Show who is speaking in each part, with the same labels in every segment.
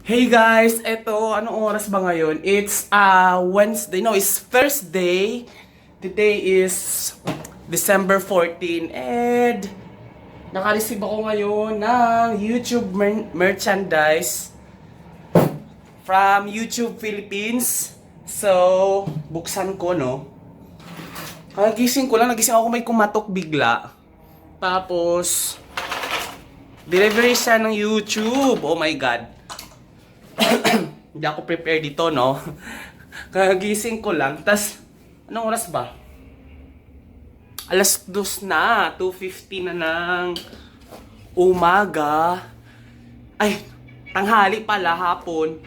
Speaker 1: Hey guys, eto, anong oras ba ngayon? It's Wednesday, no, it's Thursday. Today is December 14 and naka-receive ako ngayon ng YouTube merchandise from YouTube Philippines. So, buksan ko, no? Kagising ko lang, nagising ako may kumatok bigla. Tapos, delivery siya ng YouTube. Oh my God. Hindi ako prepare dito, no? Kagising ko lang. Tas, anong oras ba? Alas 2 na. 2:50 na ng umaga. Ay, tanghali pala, hapon.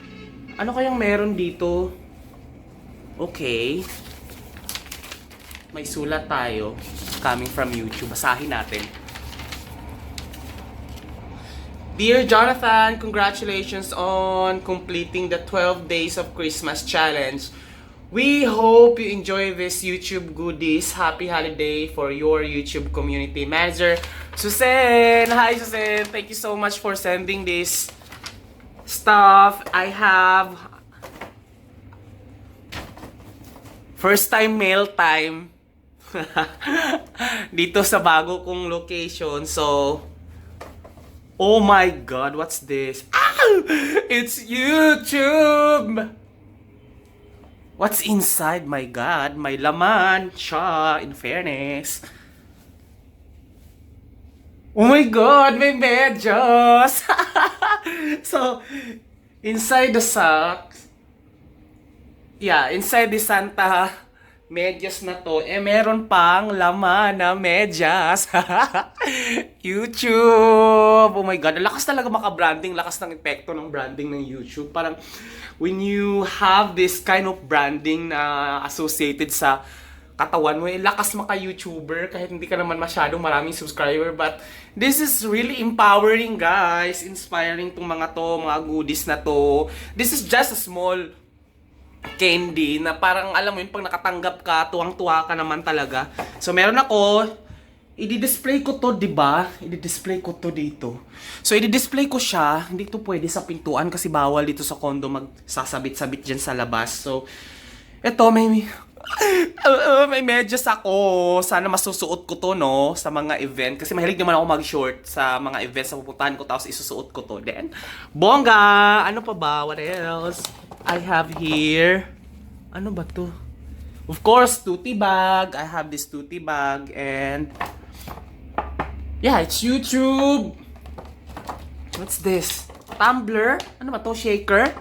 Speaker 1: Ano kayang meron dito? Okay. May sulat tayo. Coming from YouTube. Basahin natin. Dear Jonathan, congratulations on completing the 12 Days of Christmas Challenge. We hope you enjoy this YouTube goodies. Happy holiday for your YouTube community manager, Susan. Hi, Susan. Thank you so much for sending this stuff. I have first time mail time dito sa bago kong location. So, oh my God, what's this? Ah! It's YouTube! What's inside? My God, may laman siya, in fairness. Oh my God, may medyas! So, inside the sack, inside the Santa medyas na to, meron pang laman na medyas. YouTube! Oh my God, lakas talaga maka-branding, lakas ng epekto ng branding ng YouTube. Parang, when you have this kind of branding na associated sa katawan mo, lakas maka-YouTuber, kahit hindi ka naman masyadong maraming subscriber. But, this is really empowering, guys. Inspiring tong mga to, mga goodies na to. This is just a small candy na parang alam mo yun, pag nakatanggap ka, tuwang-tuwa ka naman talaga. So meron ako, i-display ko to, 'di ba? I-display ko to dito. So i-display ko siya, hindi to pwede sa pintuan kasi bawal dito sa condo magsasabit-sabit diyan sa labas. So eto may medyas ako. Sana masusuot ko to, no, sa mga event kasi mahilig naman ako mag-short sa mga events na pupuntahan ko, tapos isusuot ko to. Then bongga, ano pa ba? What else? I have here, ano ba to? Of course, tutti bag. I have this tutti bag and yeah, it's YouTube. What's this? Tumbler? Ano ba to? Shaker?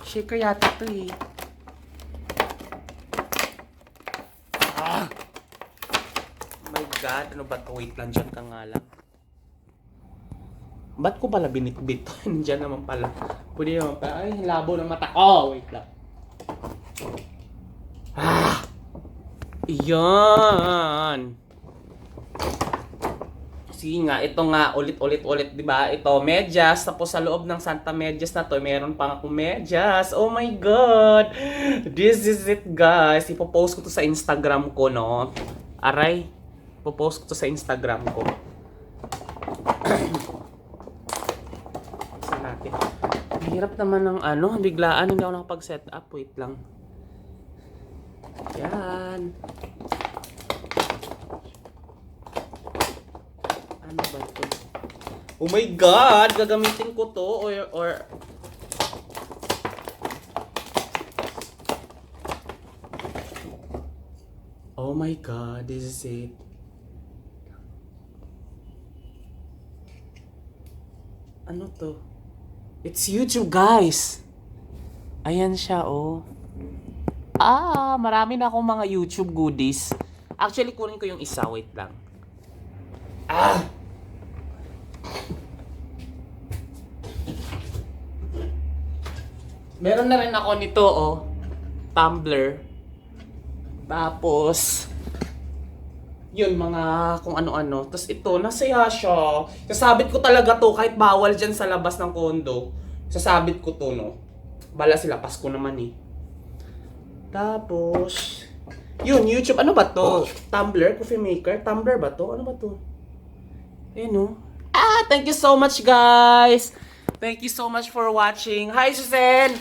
Speaker 1: Shaker yata to eh. Ah! Oh my God, ano ba to? Wait lang, dyan ka nga lang. Ba't ko pala binitbit to? Diyan naman pala. Pwede naman pala. Ay, labo ng mata. Oh, wait lang. Ah! Iyan! Sige nga, ito nga, ulit, di ba? Ito, medyas. Tapos sa loob ng Santa medyas na to, meron pang akong medyas. Oh my God! This is it, guys. Ipopost ko to sa Instagram ko, no? Aray. Ipopost ko to sa Instagram ko. Natin. Hirap naman ng biglaan, hindi ako nakapag-set up. Wait lang. Yan. Ano ba to? Oh my God! Gagamitin ko to or oh my God, this is it. Ano to? It's YouTube, guys. Ayan siya, oh. Marami na akong mga YouTube goodies. Actually, kunin ko yung isa. Wait lang. Meron na rin ako nito, oh. Tumbler. Tapos, yun, mga kung ano-ano. Tapos ito, nasaya siya. Sasabit ko talaga to kahit bawal dyan sa labas ng condo. Sasabit ko to, no. Bala sila, Pasko naman eh. Tapos, yun, YouTube. Ano ba to? Tumblr? Coffee maker? Tumblr ba to? Ano ba to? Ayun, no. Thank you so much, guys. Thank you so much for watching. Hi, Susan!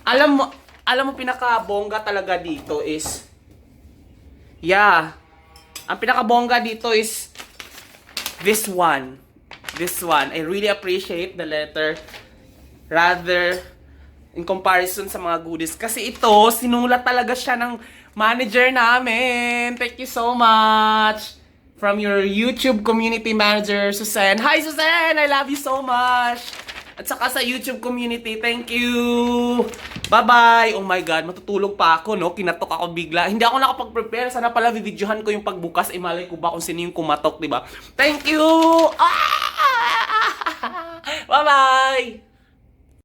Speaker 1: Alam mo pinaka-bongga talaga dito is, ang pinaka-bongga dito is this one. This one. I really appreciate the letter. Rather, in comparison sa mga goodies. Kasi ito, sinulat talaga siya ng manager namin. Thank you so much. From your YouTube community manager, Susan. Hi, Susan! I love you so much. At saka sa YouTube community, thank you. Bye-bye. Oh my God, matutulog pa ako, no? Kinatok ako bigla. Hindi ako nakapag-prepare. Sana pala videohan ko yung pagbukas. Malay ko ba kung sino yung kumatok, diba? Thank you! Bye-bye!